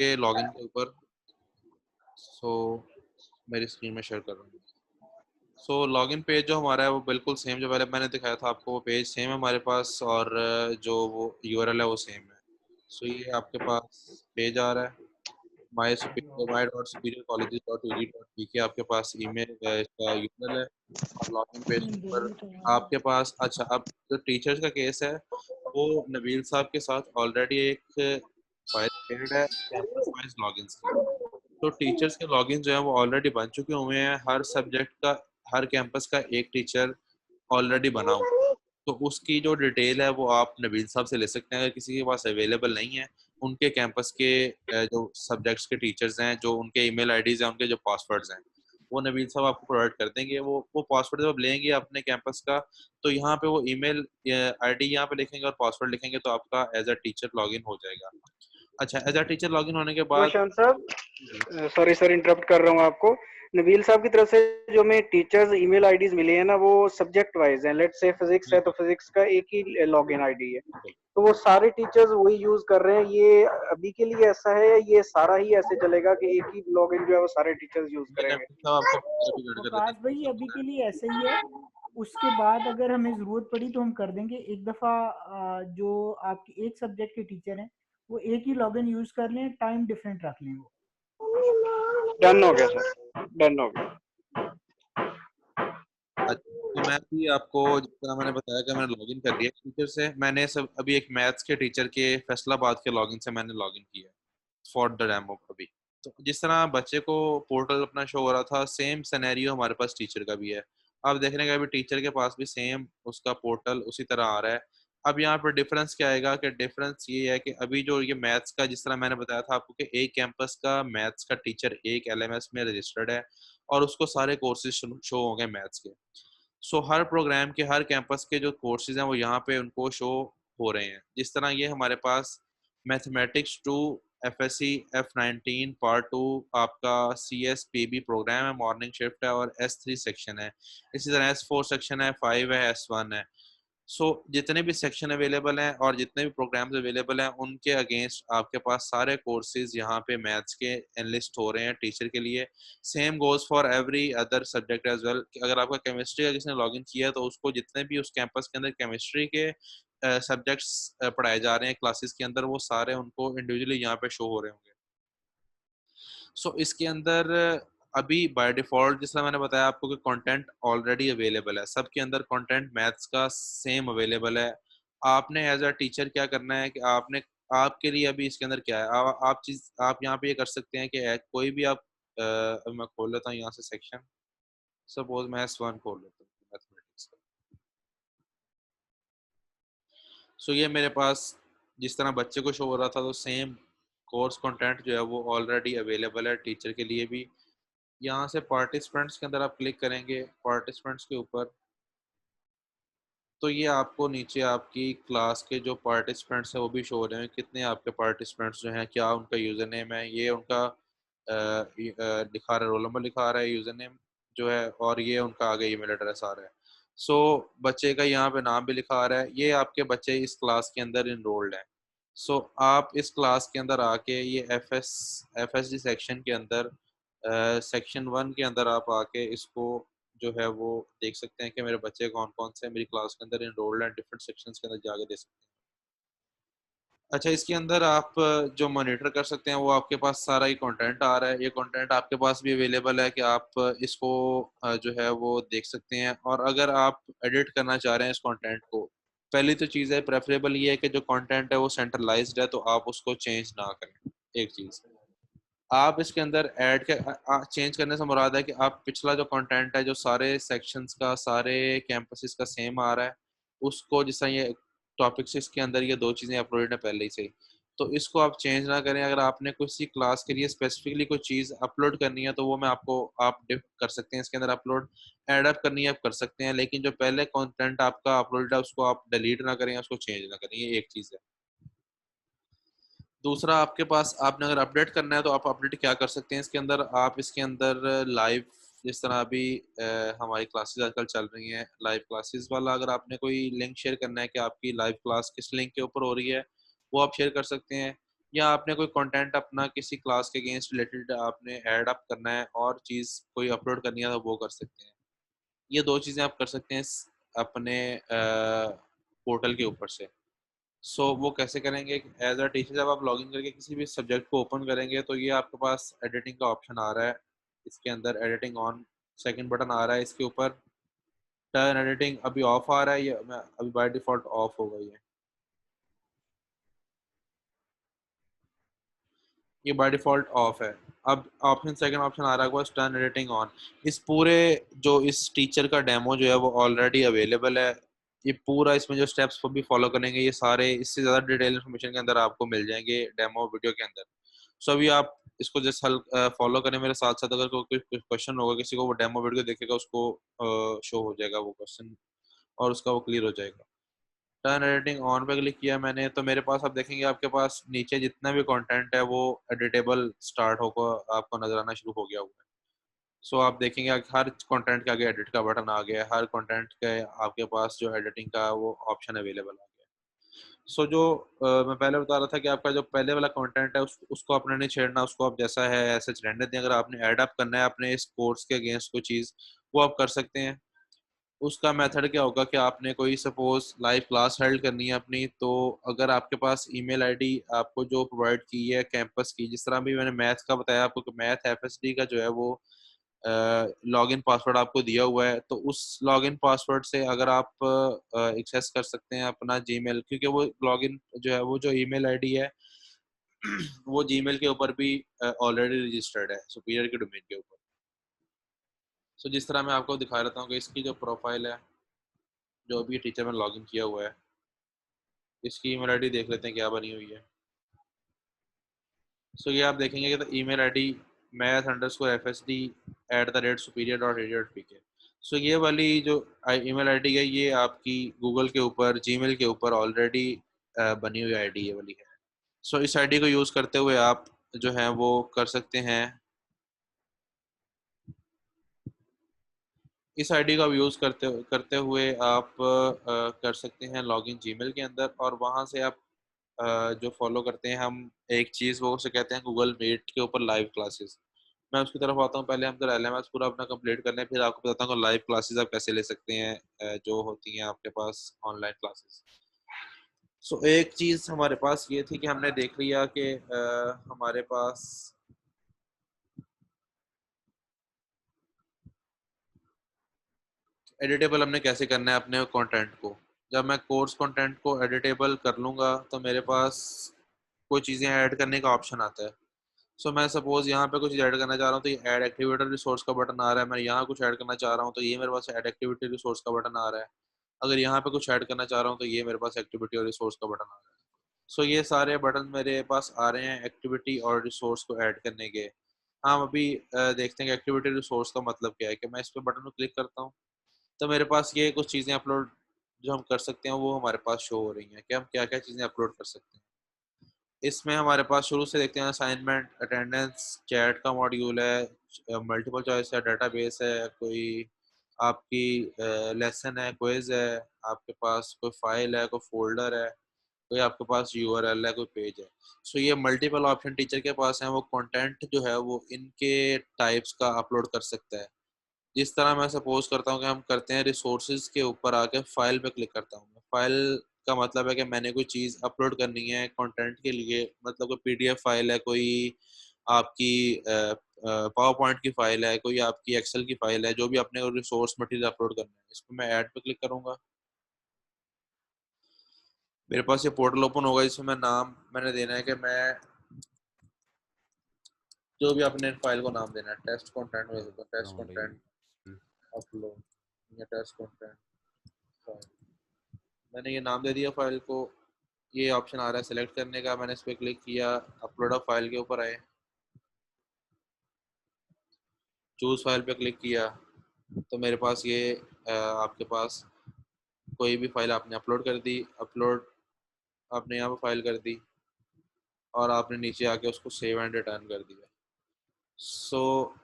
के लॉगिन के ऊपर। सो मेरी स्क्रीन में शेयर कर रहा हूँ। सो लॉगिन पेज जो हमारा है वो बिल्कुल सेम, जो पहले मैंने दिखाया था आपको, वो पेज सेम है हमारे पास, और जो वो यूआरएल है वो सेम है। सो ये आपके पास पेज आ रहा है, my.superior colleges.ug.pk आपके पास ईमेल इसका यूआरएल है, और लॉगिन पेज के ऊपर आपके पास। अच्छा, अब जो टीचर्स का केस है वो नबील साहब के साथ ऑलरेडी एक फाइल क्रिएटेड है कैंपस वाइज लॉगिन्स की। तो टीचर्स के लॉगिन जो है वो ऑलरेडी बन चुके हुए हैं। हर सब्जेक्ट का, हर कैंपस का एक टीचर ऑलरेडी बना हुआ है। तो उसकी जो डिटेल है वो आप नबील साहब से ले सकते हैं। अगर किसी के पास अवेलेबल नहीं है, उनके कैंपस के जो सब्जेक्ट्स के टीचर्स हैं, जो उनके ईमेल आईडीज हैं, उनके जो पासवर्ड्स हैं, वो नबील साहब आपको प्रोवाइड कर देंगे। वो पासवर्ड जब आप लेंगे अपने कैंपस का, तो यहाँ पे वो ईमेल आईडी यहाँ पे लिखेंगे और पासवर्ड लिखेंगे, तो आपका एज अ टीचर लॉगिन हो जाएगा। अच्छा, एज अ टीचर लॉगिन होने के बाद, शान साहब, सॉरी सर इंटरप्ट कर रहा हूँ आपको। नबील साहब की तरफ से जो हमें टीचर्स ईमेल आईडीज मिले हैं ना, वो सब्जेक्ट वाइज हैं। लेट्स से फिजिक्स है तो फिजिक्स का एक ही लॉगिन आईडी है, तो वो सारे टीचर्स वही यूज कर रहे हैं। ये अभी के लिए ऐसा है, या ये सारा ही ऐसे चलेगा कि एक ही लॉगिन जो है वो सारे टीचर्स यूज ये करेंगे? नबील साहब आपको कॉपी कर वकास देंगे। भाई अभी के लिए ऐसे ही है, उसके बाद अगर हमें ज़रूरत पड़ी तो हम कर देंगे। एक दफ़ा जो आपके एक सब्जेक्ट के टीचर हैं वो एक ही लॉगिन यूज़ कर लें, टाइम डिफरेंट रख लें वो। डन हो गया सर, डन हो गया। अच्छा, तो मैं भी आपको जिस तरह मैंने बताया कि मैंने लॉगिन कर लिया टीचर से, मैंने सब अभी एक मैथ्स के टीचर के फैसलाबाद के लॉगिन से मैंने लॉगिन किया फॉर द डेमो अभी। तो जिस तरह बच्चे को पोर्टल अपना शो हो रहा था, सेम सिनेरियो हमारे पास टीचर का भी है। अब देखने का, अभी टीचर के पास भी सेम उसका पोर्टल उसी तरह आ रहा है। अब यहाँ पर डिफरेंस क्या आएगा, कि डिफरेंस ये है कि अभी जो ये मैथ्स का, जिस तरह मैंने बताया था आपको, कि एक कैंपस का मैथ्स का टीचर एक एलएमएस में रजिस्टर्ड है, और उसको सारे कोर्सेज शो हो गए मैथ्स के। सो हर प्रोग्राम के, हर कैंपस के जो कोर्सेज हैं वो यहाँ पे उनको शो हो रहे हैं। जिस तरह ये हमारे पास mathematics two FSC F19 part 2 आपका CSPB प्रोग्राम है, मॉर्निंग शिफ्ट है, और S3 सेक्शन है। इसी तरह S4 सेक्शन है, 5 है, S1 है। सो जितने भी सेक्शन अवेलेबल हैं और जितने भी प्रोग्राम्स अवेलेबल हैं, उनके अगेंस्ट आपके पास सारे कोर्सेज यहाँ पे मैथ्स के एनलिस्ट हो रहे हैं टीचर के लिए। Same goes for every other subject as well. अगर आपका केमिस्ट्री का किसी ने लॉगिन किया है, तो उसको जितने भी उस कैंपस के अंदर केमिस्ट्री के सब्जेक्ट्स पढ़ाए जा रहे हैं क्लासेस के अंदर, वो सारे उनको इंडिविजुअली यहाँ पे शो हो रहे होंगे। सो इसके अंदर अभी बाय डिफॉल्ट, जिस तरह मैंने बताया आपको, कि कंटेंट ऑलरेडी अवेलेबल है सबके अंदर। कंटेंट मैथ्स का सेम अवेलेबल है। आपने एज अ टीचर क्या करना है कि आपने, आपके लिए अभी इसके अंदर क्या है, आप यहाँ पे ये कर सकते हैं कि कोई भी आप अब मैं खोल लेता हूँ यहाँ से सेक्शन। सपोज मैं S1 खोल लेता हूँ, मैथमेटिक्स का। सो ये मेरे पास जिस तरह बच्चे को शो हो रहा था, तो सेम कोर्स कंटेंट जो है वो ऑलरेडी अवेलेबल है टीचर के लिए भी। यहाँ से पार्टिसिपेंट्स के अंदर आप क्लिक करेंगे, पार्टिसिपेंट्स के ऊपर, तो ये आपको नीचे आपकी क्लास के जो पार्टिसिपेंट्स हैं वो भी शो हो रहे हैं। कितने आपके पार्टिसिपेंट्स जो हैं, क्या उनका यूज़र नेम है, ये उनका लिखा रहा है, रोल नंबर लिखा रहा है, यूज़र नेम जो है, और ये उनका आगे ईमेल एड्रेस आ रहा है। सो बच्चे का यहाँ पे नाम भी लिखा आ रहा है। ये आपके बच्चे इस क्लास के अंदर इनरोल्ड हैं। सो आप इस क्लास के अंदर आके, ये FSD सेक्शन के अंदर, सेक्शन 1 के अंदर आप आके इसको जो है वो देख सकते हैं कि मेरे बच्चे कौन कौन से मेरी क्लास के अंदर इनरोल्ड हैं। डिफरेंट सेक्शंस के अंदर जाके देख सकते हैं। अच्छा, इसके अंदर आप जो मॉनिटर कर सकते हैं, वो आपके पास सारा ही कंटेंट आ रहा है। ये कंटेंट आपके पास भी अवेलेबल है कि आप इसको जो है वो देख सकते हैं। और अगर आप एडिट करना चाह रहे हैं इस कंटेंट को, पहली तो चीज़ है, प्रेफरेबल ये है कि जो कंटेंट है वो सेंट्रलाइज्ड है, तो आप उसको चेंज ना करें। एक चीज़, आप इसके अंदर ऐड के चेंज करने से मुराद है कि आप पिछला जो कंटेंट है, जो सारे सेक्शंस का, सारे कैंपसेस का सेम आ रहा है, उसको, जिस तरह ये टॉपिक्स इसके अंदर ये दो चीज़ें अपलोडेड है पहले ही से ही, तो इसको आप चेंज ना करें। अगर आपने किसी क्लास के लिए स्पेसिफिकली कोई चीज़ अपलोड करनी है, तो वो मैं आपको, आप डिप कर सकते हैं इसके अंदर अपलोड। ऐड अप करनी है आप कर सकते हैं, लेकिन जो पहले कंटेंट आपका अपलोडेड है उसको आप डिलीट ना करें, उसको चेंज ना करें। ये एक चीज़ है। दूसरा, आपके पास, आपने अगर अपडेट करना है, तो आप अपडेट क्या कर सकते हैं इसके अंदर, आप इसके अंदर लाइव, जिस तरह अभी हमारी क्लासेस आजकल चल रही हैं, लाइव क्लासेस वाला, अगर आपने कोई लिंक शेयर करना है कि आपकी लाइव क्लास किस लिंक के ऊपर हो रही है, वो आप शेयर कर सकते हैं। या आपने कोई कंटेंट अपना किसी क्लास के अगेंस्ट रिलेटेड आपने ऐड अप करना है और चीज़ कोई अपलोड करनी है तो वो कर सकते हैं। ये 2 चीज़ें आप कर सकते हैं अपने पोर्टल के ऊपर से। सो वो कैसे करेंगे? एज़ अ टीचर जब आप लॉगिन करके किसी भी सब्जेक्ट को ओपन करेंगे तो ये आपके पास एडिटिंग का ऑप्शन आ रहा है। इसके अंदर एडिटिंग ऑन सेकंड बटन आ रहा है इसके ऊपर। टर्न एडिटिंग अभी ऑफ आ रहा है, ये मैं अभी बाय डिफ़ॉल्ट ऑफ होगा ये बाय डिफ़ॉल्ट ऑफ है। अब ऑप्शन सेकंड ऑप्शन आ रहा है बस टर्न एडिटिंग ऑन। इस पूरे जो इस टीचर का डेमो जो है वो ऑलरेडी अवेलेबल है। ये पूरा इसमें जो स्टेप्स वो भी फॉलो करेंगे ये सारे इससे ज़्यादा डिटेल इन्फॉर्मेशन के अंदर आपको मिल जाएँगे डेमो वीडियो के अंदर। सो अभी आप इसको जस्ट फॉलो करें मेरे साथ-साथ अगर कोई क्वेश्चन होगा किसी को वो डेमो वीडियो देखेगा उसको शो हो जाएगा वो क्वेश्चन और उसका वो क्लियर हो जाएगा। टर्न एडिटिंग ऑन पे क्लिक किया मैंने तो मेरे पास आप देखेंगे आपके पास नीचे जितना भी कंटेंट है वो एडिटेबल स्टार्ट होकर आपको नजर आना शुरू हो गया हुआ है। सो आप देखेंगे हर कंटेंट के आगे एडिट का बटन आ गया है, हर कंटेंट के आपके पास जो एडिटिंग का वो ऑप्शन अवेलेबल आ गया है। सो जो मैं पहले बता रहा था कि आपका जो पहले वाला कंटेंट है उसको आपने नहीं छेड़ना, उसको आप जैसा है ऐसे रहने दें। अगर आपने ऐड अप करना है अपने इस कोर्स के अगेंस्ट कोई चीज़ वो आप कर सकते हैं। उसका मेथड क्या होगा कि आपने कोई सपोज़ लाइव क्लास होल्ड करनी है अपनी, तो अगर आपके पास ईमेल आईडी आपको जो प्रोवाइड की है कैंपस की, जिस तरह अभी मैंने मैथ का बताया आपको कि मैथ एफएसडी का जो है वो लॉगिन पासवर्ड आपको दिया हुआ है, तो उस लॉगिन पासवर्ड से अगर आप एक्सेस कर सकते हैं अपना जीमेल, क्योंकि वो लॉगिन जो है वो जो ईमेल आईडी है वो जीमेल के ऊपर भी ऑलरेडी रजिस्टर्ड है सुपीरियर के डोमेन के ऊपर। सो जिस तरह मैं आपको दिखा रहा हूँ कि इसकी जो प्रोफाइल है, जो भी टीचर में लॉगिन किया हुआ है, इसकी ईमेल आईडी देख लेते हैं क्या बनी हुई है। सो ये आप देखेंगे कि ईमेल आईडी math_fsd@superior.edu.pk। सो ये वाली जो ईमेल आईडी है ये आपकी गूगल के ऊपर जीमेल के ऊपर ऑलरेडी बनी हुई आईडी ये वाली है। सो इस आईडी को यूज़ करते हुए आप जो है वो कर सकते हैं, इस आईडी का यूज़ करते करते हुए आप कर सकते हैं लॉगिन जीमेल के अंदर और वहाँ से आप जो फॉलो करते हैं हम एक चीज़ वो उसे कहते हैं गूगल मीट के ऊपर लाइव क्लासेस। मैं उसकी तरफ आता हूँ, पहले हम जरा एलएमएस पूरा अपना कंप्लीट कर लें फिर आपको बताता हूँ लाइव क्लासेस आप कैसे ले सकते हैं जो होती हैं आपके पास ऑनलाइन क्लासेस। सो एक चीज़ हमारे पास ये थी कि हमने देख लिया कि हमारे पास एडिटेबल हमने कैसे करना है अपने कंटेंट को। जब मैं कोर्स कंटेंट को एडिटेबल कर लूँगा तो मेरे पास कोई चीज़ें ऐड करने का ऑप्शन आता है। सो मैं सपोज़ यहाँ पे कुछ ऐड करना चाह रहा हूँ तो ये ऐड एक्टिविटी रिसोर्स का बटन आ रहा है। मैं यहाँ कुछ ऐड करना चाह रहा हूँ तो ये मेरे पास ऐड एक्टिविटी रिसोर्स का बटन आ रहा है। अगर यहाँ पे कुछ ऐड करना चाह रहा हूँ तो ये मेरे पास एक्टिविटी और रिसोर्स का बटन आ रहा है। सो ये सारे बटन मेरे पास आ रहे हैं एक्टिविटी और रिसोर्स को ऐड करने के। हम अभी देखते हैं कि एक्टिविटी रिसोर्स का मतलब क्या है। कि मैं इस पे बटन को क्लिक करता हूँ तो मेरे पास ये कुछ चीज़ें अपलोड जो हम कर सकते हैं वो हमारे पास शो हो रही हैं कि हम क्या-क्या चीज़ें अपलोड कर सकते हैं। इसमें हमारे पास शुरू से देखते हैं असाइनमेंट, अटेंडेंस, चैट का मॉड्यूल है, मल्टीपल चॉइस है, डेटाबेस है, कोई आपकी लेसन है, क्विज़ है, आपके पास कोई फाइल है, कोई फ़ोल्डर है, कोई आपके पास यूआरएल है, कोई पेज है। सो ये मल्टीपल ऑप्शन टीचर के पास हैं, वो कंटेंट जो है वो इनके टाइप्स का अपलोड कर सकता है। जिस तरह मैं सपोज़ करता हूँ कि हम करते हैं रिसोर्सेज़ के ऊपर आके फ़ाइल पे क्लिक करता हूँ मैं। फ़ाइल का मतलब है कि मैंने कोई चीज़ अपलोड करनी है कंटेंट के लिए, मतलब कोई पीडीएफ फ़ाइल है, कोई आपकी पावर पॉइंट की फ़ाइल है, कोई आपकी एक्सेल की फ़ाइल है, जो भी आपने रिसोर्स मटेरियल अपलोड करना है। इसको मैं ऐड पे क्लिक करूँगा। मेरे पास ये पोर्टल ओपन होगा जिसमें मैंने देना है कि मैं जो भी आपने फ़ाइल को नाम देना है, टेस्ट कंटेंट में देता हूँ, टेस्ट कंटेंट अपलोड या टेस्ट कंटेंट फ़ाइल। मैंने ये नाम दे दिया फ़ाइल को। ये ऑप्शन आ रहा है सेलेक्ट करने का, मैंने इस पे क्लिक किया, अपलोड अ फाइल के ऊपर आए, चूज़ फाइल पे क्लिक किया तो मेरे पास ये आपके पास कोई भी फाइल आपने अपलोड कर दी, अपलोड आपने यहाँ पे फाइल कर दी और आपने नीचे आके उसको सेव एंड रिटर्न कर दिया। सो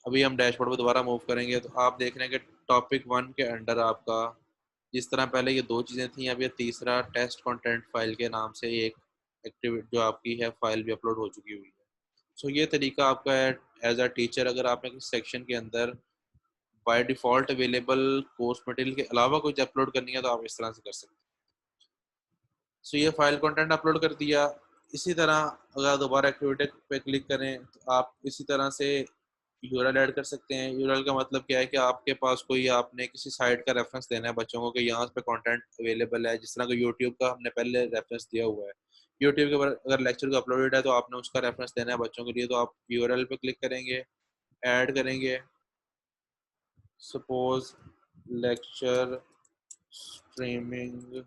अभी हम डैशबोर्ड पे दोबारा मूव करेंगे तो आप देख रहे हैं कि टॉपिक 1 के अंडर आपका जिस तरह पहले ये 2 चीज़ें थी, अब ये तीसरा टेस्ट कंटेंट फाइल के नाम से एक एक्टिविटी जो आपकी है फाइल भी अपलोड हो चुकी हुई है। सो ये तरीका आपका है एज अ टीचर, अगर आपने किसी सेक्शन के अंदर by default available course material के अलावा कुछ अपलोड करनी है तो आप इस तरह से कर सकते हैं। सो ये फाइल कंटेंट अपलोड कर दिया। इसी तरह अगर दोबारा एक्टिविटी पे क्लिक करें तो आप इसी तरह से यूआरएल ऐड कर सकते हैं। यूआरएल का मतलब क्या है कि आपके पास कोई, आपने किसी साइट का रेफरेंस देना है बच्चों को कि यहाँ पे कंटेंट अवेलेबल है, जिस तरह का यूट्यूब का हमने पहले रेफरेंस दिया हुआ है। यूट्यूब के ऊपर अगर लेक्चर का अपलोडेड है तो आपने उसका रेफरेंस देना है बच्चों के लिए, तो आप यूआरएल पे क्लिक करेंगे, ऐड करेंगे, सपोज लेक्चर स्ट्रीमिंग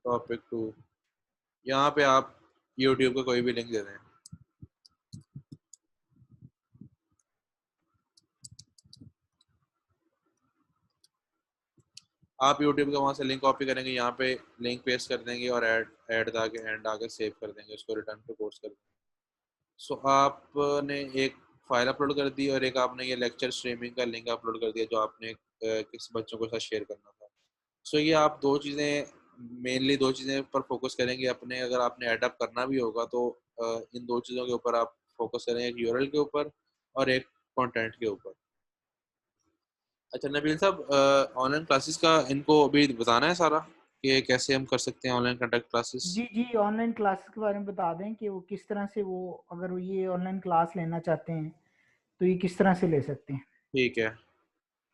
टॉपिक 2, यहाँ पे आप यूट्यूब का कोई भी लिंक दे दें। आप यूट्यूब का वहाँ से लिंक कॉपी करेंगे, यहाँ पे लिंक पेस्ट कर देंगे और ऐड आके एंड आके सेव कर देंगे, उसको रिटर्न पे कोर्स कर देंगे। सो आपने एक फाइल अपलोड कर दी और एक आपने ये लेक्चर स्ट्रीमिंग का लिंक अपलोड कर दिया जो आपने किसी बच्चों के साथ शेयर करना था। सो ये आप दो चीज़ें, मेनली दो चीज़ें पर फोकस करेंगे अपने, अगर आपने एडअप करना भी होगा तो इन दो चीज़ों के ऊपर आप फोकस करेंगे, एक यूआरएल के ऊपर और एक कंटेंट के ऊपर। अच्छा नबील साहब, ऑनलाइन क्लासेस का इनको अभी बताना है सारा कि कैसे हम कर सकते हैं ऑनलाइन कंडक्ट क्लासेस। जी जी, ऑनलाइन क्लासेस के बारे में बता दें कि वो किस तरह से, वो अगर वो ये ऑनलाइन क्लास लेना चाहते हैं तो ये किस तरह से ले सकते हैं। ठीक है।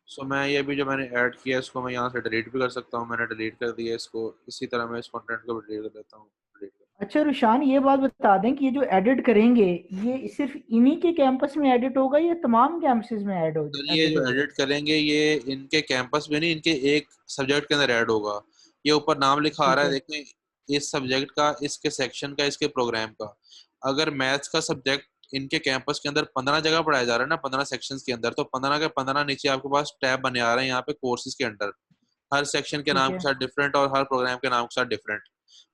सो मैं ये भी जो मैंने ऐड किया इसको मैं यहाँ से डिलीट भी कर सकता हूँ, मैंने डिलीट कर दिया इसको। इसी तरह मैं इस कंटेंट को भी डिलीट कर देता हूँ, डिलीट कर। अच्छा रुशान, ये बात बता दें कि ये जो एडिट करेंगे ये सिर्फ इन्हीं के कैंपस में एडिट होगा या तमाम कैंपसेस में सर ये एडिट जो होगा। एडिट करेंगे ये इनके कैंपस में नहीं, इनके एक सब्जेक्ट के अंदर ऐड होगा। ये ऊपर नाम लिखा आ रहा ठीक है, है। देखें इस सब्जेक्ट का, इसके सेक्शन का, इसके प्रोग्राम का। अगर मैथ्स का सब्जेक्ट इनके कैंपस के अंदर 15 जगह पढ़ाया जा रहा है ना, 15 सेक्शंस के अंदर, तो 15 के 15 नीचे आपके पास टैब बने आ रहे हैं यहाँ पे कोर्सेज के अंडर। हर सेक्शन के ठीक नाम है। के साथ डिफरेंट और हर प्रोग्राम के नाम के साथ डिफरेंट।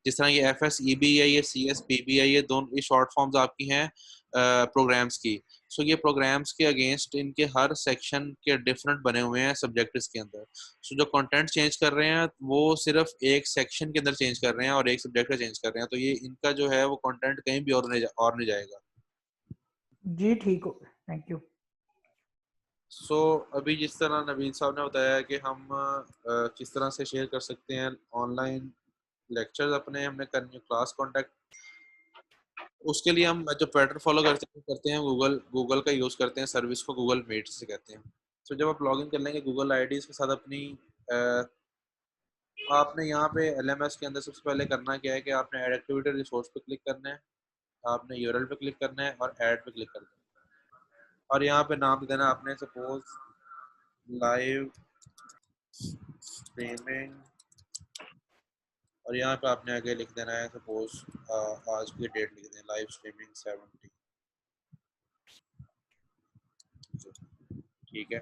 जिस तरह ये FSEB है, ये CSPB है, ये दोनों ये शॉर्ट फॉर्म्स आपकी हैं प्रोग्राम्स की। सो ये प्रोग्राम्स के अगेंस्ट इनके हर सेक्शन के डिफरेंट बने हुए हैं सब्जेक्ट्स के अंदर। सो जो कंटेंट चेंज कर रहे हैं वो सिर्फ एक सेक्शन के अंदर चेंज कर रहे हैं और एक सब्जेक्ट का चेंज कर रहे हैं, तो ये इनका जो है वो कंटेंट कहीं भी और नहीं जाएगा। जी ठीक हो, थैंक यू। सो अभी जिस तरह नवीन साहब ने बताया कि हम किस तरह से शेयर कर सकते हैं ऑनलाइन लेक्चर्स, अपने हमने करनी है क्लास कॉन्टेक्ट, उसके लिए हम जो पैटर्न फॉलो करते हैं गूगल का यूज़ करते हैं, सर्विस को गूगल मीट से कहते हैं। तो जब आप लॉगिन कर लेंगे गूगल आईडीज़ के साथ अपनी, आपने यहाँ पे LMS के अंदर सबसे पहले करना क्या है कि आपने ऐड एक्टिविटी रिसोर्स पे क्लिक करना है, आपने यूआरएल पे क्लिक करना है और ऐड पे क्लिक करना है और यहाँ पे नाम दे देना आपने, सपोज लाइव स्ट्रीमिंग, और यहाँ पे आपने आगे लिख देना है सपोज आज की डेट लिख दें, लाइव स्ट्रीमिंग 70। ठीक है,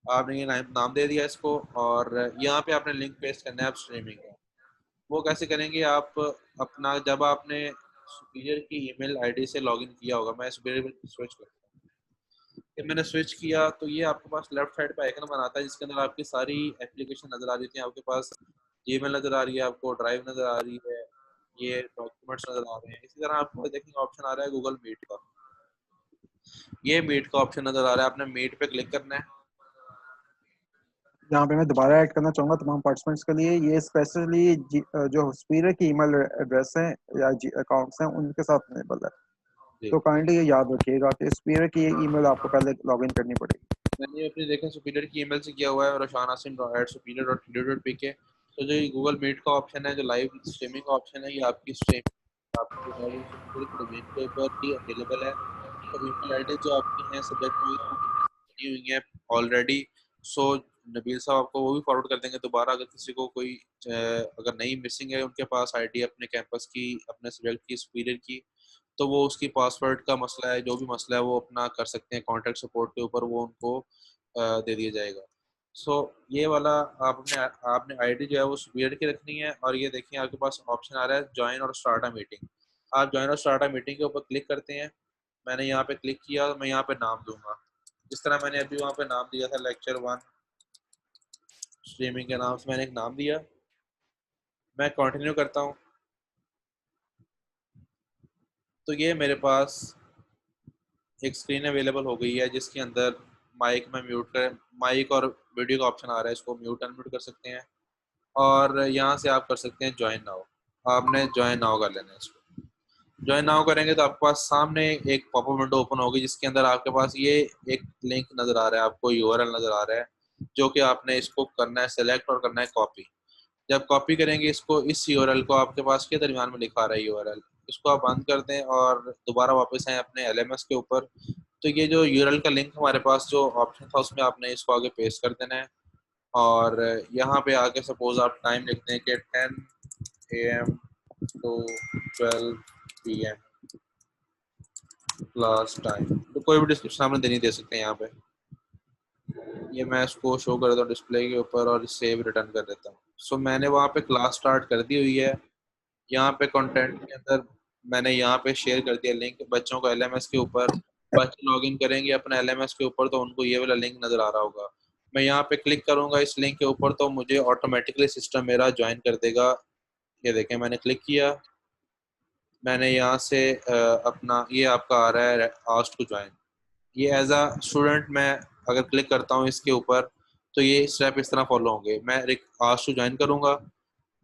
आपने ये नाम दे दिया इसको और यहाँ पे आपने लिंक पेस्ट करना है आप स्ट्रीमिंग का। वो कैसे करेंगे आप, अपना जब आपने सुपीरियर की ईमेल आईडी से लॉगिन किया होगा, मैं सुपीरियर पे स्विच करता हूँ, जब मैंने स्विच किया तो ये आपके पास लेफ्ट साइड पे आइकन बनाता है जिसके अंदर आपकी सारी एप्लीकेशन नज़र आ रही थी। आपके पास जीमेल नज़र आ रही है, आपको ड्राइव नज़र आ रही है, ये डॉक्यूमेंट्स नज़र आ रहे हैं। इसी तरह आपको देखिए ऑप्शन आ रहा है गूगल मीट का, ये मीट का ऑप्शन नज़र आ रहा है, आपने मीट पे क्लिक करना है। यहाँ पे मैं दोबारा ऐड करना चाहूँगा तमाम पार्टिसिपेंट्स के लिए, ये स्पेशली जो स्पीकर की ईमेल एड्रेस है या अकाउंट्स हैं उनके साथ इनेबल है, तो काइंडली ये याद रखिएगा कि स्पीकर की ईमेल आपको पहले लॉगिन करनी पड़ेगी। मैंने अपनी देखा सुपीरियर की ईमेल से किया हुआ है, रोशान आसिम @superior.edu.pk। तो जो गूगल मीट का ऑप्शन है, जो लाइव स्ट्रीमिंग का ऑप्शन है, ये आपकी स्ट्रीम आपकी जो है वो सुपीरियर के डोमेन के ऊपर ही अवेलेबल है। तो ईमेल आईडी जो आपकी हैं सब्जेक्ट वाइज बनी हुई हैं ऑलरेडी। सो नबील साहब आपको वो भी फॉरवर्ड कर देंगे दोबारा, अगर किसी को कोई अगर नई मिसिंग है उनके पास आईडी अपने कैंपस की, अपने सब्जेक्ट की, सुपीरियर की, तो वो उसकी पासवर्ड का मसला है, जो भी मसला है वो अपना कर सकते हैं कॉन्टैक्ट सपोर्ट के ऊपर, वो उनको दे दिया जाएगा। सो ये वाला आपने आईडी जो है वो सुपीरियर की रखनी है। और ये देखिए आपके पास ऑप्शन आ रहा है ज्वाइन और स्टार्ट अ मीटिंग, आप ज्वाइन और स्टार्ट अ मीटिंग के ऊपर क्लिक करते हैं। मैंने यहाँ पे क्लिक किया, मैं यहाँ पे नाम दूंगा जिस तरह मैंने अभी वहाँ पे नाम दिया था लेक्चर 1 स्ट्रीमिंग के नाम से मैंने एक नाम दिया। मैं कंटिन्यू करता हूँ। तो ये मेरे पास एक स्क्रीन अवेलेबल हो गई है जिसके अंदर माइक में म्यूट कर, माइक और वीडियो का ऑप्शन आ रहा है, इसको म्यूट अनम्यूट कर सकते हैं। और यहाँ से आप कर सकते हैं ज्वाइन नाउ। आपने ज्वाइन नाउ कर लेना है इसको। ज्वाइन नाउ करेंगे तो आपके पास सामने एक पॉपअप विंडो ओपन होगी जिसके अंदर आपके पास ये एक लिंक नज़र आ रहा है, आपको यूआरएल नज़र आ रहा है, जो कि आपने इसको करना है सेलेक्ट और करना है कॉपी। जब कॉपी करेंगे इसको, इस यूआरएल को आपके पास के दरमियान में लिखा रहा है यूआरएल, इसको आप बंद कर दें और दोबारा वापस आए अपने एलएमएस के ऊपर। तो ये जो यूआरएल का लिंक हमारे पास जो ऑप्शन था उसमें आपने इसको आगे पेस्ट कर देना है। और यहाँ पे आके सपोज आप टाइम लिखते हैं कि 10 AM to 12 PM class time, तो कोई भी डिस्क्रिप्शन आपने देनी दे सकते हैं यहाँ पे। ये मैं इसको शो कर देता हूँ डिस्प्ले के ऊपर और सेव रिटर्न कर देता हूँ। सो मैंने वहाँ पे क्लास स्टार्ट कर दी हुई है। यहाँ पे कंटेंट के अंदर मैंने यहाँ पे शेयर कर दिया लिंक बच्चों को एलएमएस के ऊपर। बच्चे लॉगिन करेंगे अपना एलएमएस के ऊपर तो उनको ये वाला लिंक नज़र आ रहा होगा। मैं यहाँ पे क्लिक करूँगा इस लिंक के ऊपर तो मुझे ऑटोमेटिकली सिस्टम मेरा ज्वाइन कर देगा। ये देखें मैंने क्लिक किया, मैंने यहाँ से अपना ये आपका आ रहा है आस्क्ड टू ज्वाइन। ये एज अ स्टूडेंट मैं अगर क्लिक करता हूँ इसके ऊपर तो ये स्टेप इस तरह फॉलो होंगे। मैं आस्क्ड टू ज्वाइन करूँगा,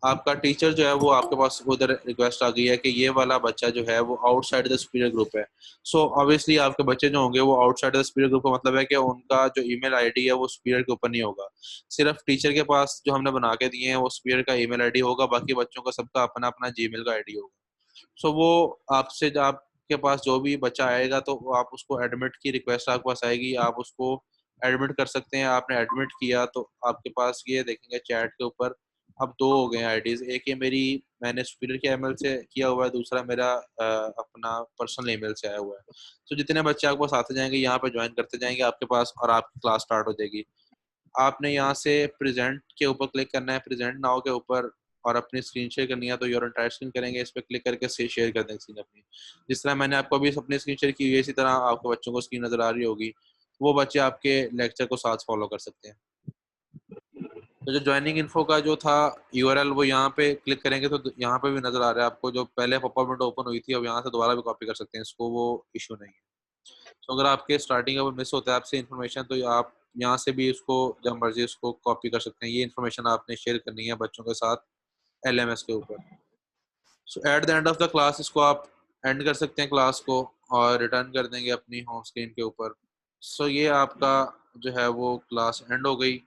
आपका टीचर जो है वो आपके पास उधर रिक्वेस्ट आ गई है कि ये वाला बच्चा जो है वो आउटसाइड द सुपीरियर ग्रुप है। सो ऑब्वियसली आपके बच्चे जो होंगे वो आउटसाइड द सुपीरियर ग्रुप का मतलब है कि उनका जो ईमेल आईडी है वो सुपीरियर के ऊपर नहीं होगा। सिर्फ टीचर के पास जो हमने बना के दिए हैं वो सुपीरियर का ईमेल आईडी होगा, बाकी बच्चों का सबका अपना अपना जीमेल का आईडी होगा। सो वो आपसे जब आपके पास जो भी बच्चा आएगा तो वो आप उसको एडमिट की रिक्वेस्ट आपके पास आएगी, आप उसको एडमिट कर सकते हैं। आपने एडमिट किया तो आपके पास ये देखेंगे चैट के ऊपर अब दो हो गए आईडीज, एक ये मेरी मैंने सुपीरियर के ईमेल से किया हुआ है, दूसरा मेरा अपना पर्सनल ईमेल से आया हुआ है। तो जितने बच्चे आपके पास आते जाएंगे यहाँ पे ज्वाइन करते जाएंगे आपके पास और आपकी क्लास स्टार्ट हो जाएगी। आपने यहाँ से प्रेजेंट के ऊपर क्लिक करना है, प्रेजेंट नाउ के ऊपर, और अपनी स्क्रीन शेयर करनी है तो योर एंटायर स्क्रीन करेंगे, इस पर क्लिक करके शेयर कर देंगे स्क्रीन अपनी। जिस तरह मैंने आपको अभी अपनी स्क्रीन शेयर की हुई है इसी तरह आपके बच्चों को स्क्रीन नज़र आ रही होगी, वो बच्चे आपके लेक्चर को साथ फॉलो कर सकते हैं। तो जो ज्वाइनिंग इन्फो का जो था यूआरएल वो यहाँ पे क्लिक करेंगे तो यहाँ पे भी नज़र आ रहा है आपको, जो पहले पॉपअप विंडो ओपन हुई थी अब यहाँ से दोबारा भी कॉपी कर सकते हैं इसको, वो इशू नहीं है। तो अगर आपके स्टार्टिंग का वो मिस होता है आपसे इन्फॉर्मेशन तो आप यहाँ से भी इसको जब मर्जी उसको कॉपी कर सकते हैं। ये इन्फॉर्मेशन आपने शेयर करनी है बच्चों के साथ एलएमएस के ऊपर। So at the end of the class इसको आप एंड कर सकते हैं क्लास को और रिटर्न कर देंगे अपनी होम स्क्रीन के ऊपर। सो ये आपका जो है वो क्लास एंड हो गई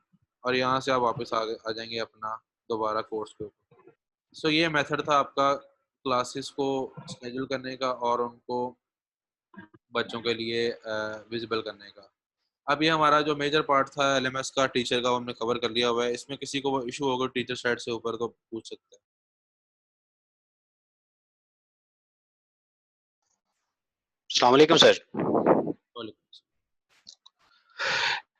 और यहाँ से आप वापस आ जाएंगे अपना दोबारा कोर्स के ऊपर। सो ये मेथड था आपका क्लासेस को शेड्यूल करने का और उनको बच्चों के लिए विजिबल करने का। अब ये हमारा जो मेजर पार्ट था एलएमएस का टीचर का वो हमने कवर कर लिया हुआ है। इसमें किसी को इशू होगा टीचर साइड से ऊपर तो पूछ सकते हैं। अस्सलाम वालेकुम सर। वालेकुम।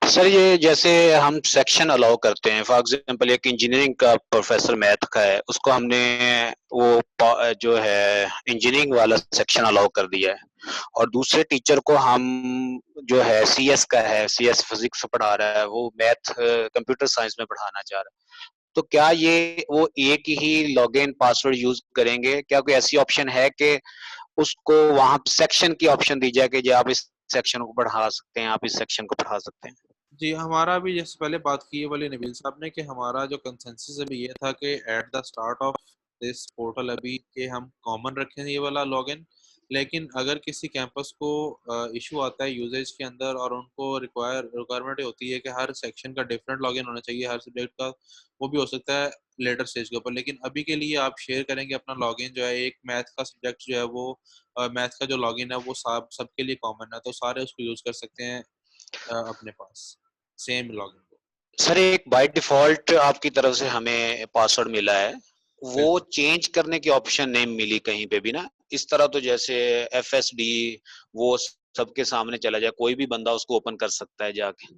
सर ये जैसे हम सेक्शन अलाउ करते हैं, फॉर एग्जांपल एक इंजीनियरिंग का प्रोफेसर मैथ का है, उसको हमने वो जो है इंजीनियरिंग वाला सेक्शन अलाउ कर दिया है और दूसरे टीचर को हम जो है सीएस का है, सीएस फिजिक्स पढ़ा रहा है, वो मैथ कंप्यूटर साइंस में पढ़ाना चाह रहा है, तो क्या ये वो एक ही लॉगिन पासवर्ड यूज करेंगे? क्या कोई ऐसी ऑप्शन है कि उसको वहां सेक्शन की ऑप्शन दी जाए कि जी आप इस सेक्शन को पढ़ा सकते हैं, आप इस सेक्शन को पढ़ा सकते हैं? जी, हमारा भी जैसे पहले बात की है वाली नबील साहब ने कि हमारा जो कंसेंसस अभी ये था कि at the start of this portal अभी के हम कॉमन रखें ये वाला लॉगिन। लेकिन अगर किसी कैंपस को इशू आता है यूजेज के अंदर और उनको रिक्वायरमेंट होती है कि हर सेक्शन का डिफरेंट लॉगिन होना चाहिए हर सब्जेक्ट का, वो भी हो सकता है लेटर स्टेज के ऊपर। लेकिन अभी के लिए आप शेयर करेंगे अपना लॉगिन जो है, एक मैथ का सब्जेक्ट जो है वो मैथ का जो लॉगिन है वो सबके लिए कॉमन है तो सारे उसको यूज कर सकते हैं अपने पास सेम लॉगिन को। सर एक बाय डिफॉल्ट आपकी तरफ से हमें पासवर्ड मिला है, वो बिल्कुल चेंज करने की ऑप्शन नहीं मिली कहीं पे भी ना? इस तरह तो जैसे एफएसडी वो सबके सामने चला जाए, कोई भी बंदा उसको ओपन कर सकता है जाके।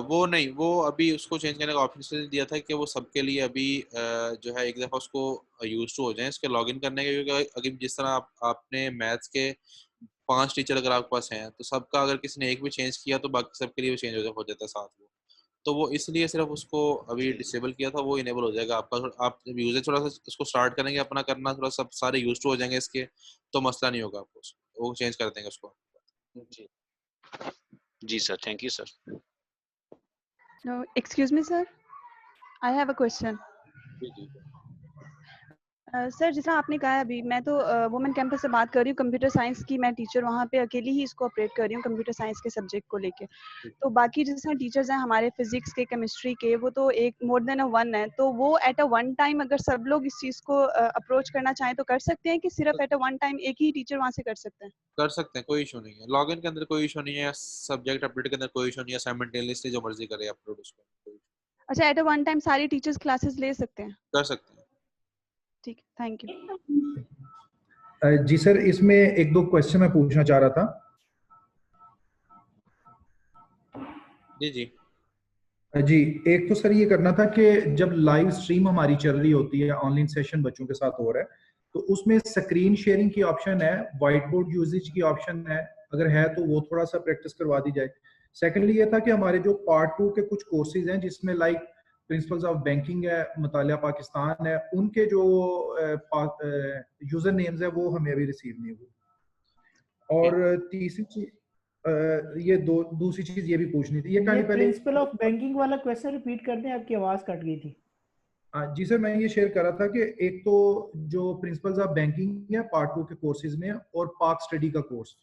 वो नहीं, वो अभी उसको चेंज करने का ऑप्शन इसलिए दिया था कि वो सबके लिए अभी जो है एक दफ़ा उसको यूज टू हो जाए इसके लॉगिन करने के, क्योंकि अगर जिस तरह आपने मैथ्स के 5 टीचर अगर आपके पास हैं तो सबका अगर किसी ने एक भी चेंज किया तो बाकी सबके लिए चेंज हो जाता है साथ वो। तो वो इसलिए सिर्फ उसको अभी डिसेबल किया था, वो इनेबल हो जाएगा आपका। आप जब यूजेज थोड़ा सा इसको स्टार्ट करेंगे अपना करना, थोड़ा सब सारे यूज टू हो जाएंगे इसके, तो मसला नहीं होगा आपको, वो चेंज कर देंगे उसको। जी जी sir, thank you sir. No, excuse me, sir. I have a question. जी जी सर जिस तरह आपने कहा अभी, मैं तो वुमेन कैंपस से बात कर रही हूँ, कंप्यूटर साइंस की मैं टीचर वहाँ पे अकेली ही इसको ऑपरेट कर रही हूँ कंप्यूटर साइंस के सब्जेक्ट को लेके। तो बाकी जिस तरह टीचर्स हैं हमारे फिजिक्स के, केमिस्ट्री के, वो तो एक मोर देन अ वन है, तो वो एट अ वन टाइम अगर सब लोग इस चीज़ को अप्रोच करना चाहें तो कर सकते हैं कि सिर्फ एट अ वन टाइम एक ही टीचर वहाँ से कर सकते हैं? कर सकते हैं, कोई इशू नहीं है। लॉगिन के अंदर कोई इशू नहीं है, सब्जेक्ट अपडेट के अंदर कोई इशू नहीं है, साइमल्टेनियसली जो मर्जी करे अपलोड उसको अच्छा, एट अ वन टाइम सारी टीचर्स क्लासेस ले सकते हैं? कर सकते हैं। ठीक, थैंक यू। जी सर, इसमें एक दो क्वेश्चन मैं पूछना चाह रहा था। जी जी जी, एक तो सर ये करना था कि जब लाइव स्ट्रीम हमारी चल रही होती है, ऑनलाइन सेशन बच्चों के साथ हो रहा है, तो उसमें स्क्रीन शेयरिंग की ऑप्शन है, व्हाइट बोर्ड यूजेज की ऑप्शन है, अगर है तो वो थोड़ा सा प्रैक्टिस करवा दी जाए। सेकेंडली ये था कि हमारे जो पार्ट 2 के कुछ कोर्सेज हैं जिसमें लाइक प्रिंसिपल्स ऑफ बैंकिंग है, मुतालिया पाकिस्तान है, उनके जो यूजर नेम्स है वो हमें अभी रिसीव नहीं हुए। और तीसरी चीज ये दूसरी चीज ये भी पूछनी थी, ये कहानी पहले प्रिंसिपल ऑफ बैंकिंग वाला क्वेश्चन रिपीट कर दें, आपकी आवाज कट गई थी। जी सर, मैं ये शेयर कर रहा था कि एक तो जो प्रिंसिपल्स ऑफ बैंकिंग है पार्ट 2 के कोर्सेज में, और पार्क स्टडी का कोर्स,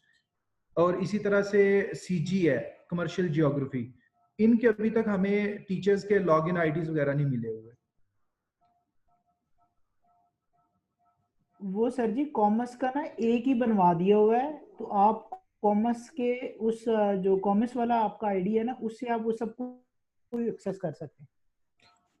और इसी तरह से सीजी है, कमर्शियल जियोग्राफी, इनके अभी तक हमें टीचर्स के लॉगिन आईडीज वगैरह नहीं मिले हुए। वो सर जी कॉमर्स का ना एक ही बनवा दिया हुआ है, तो आप कॉमर्स के उस जो कॉमर्स वाला आपका आईडी है ना, उससे आप वो सबको एक्सेस कर सकते हैं।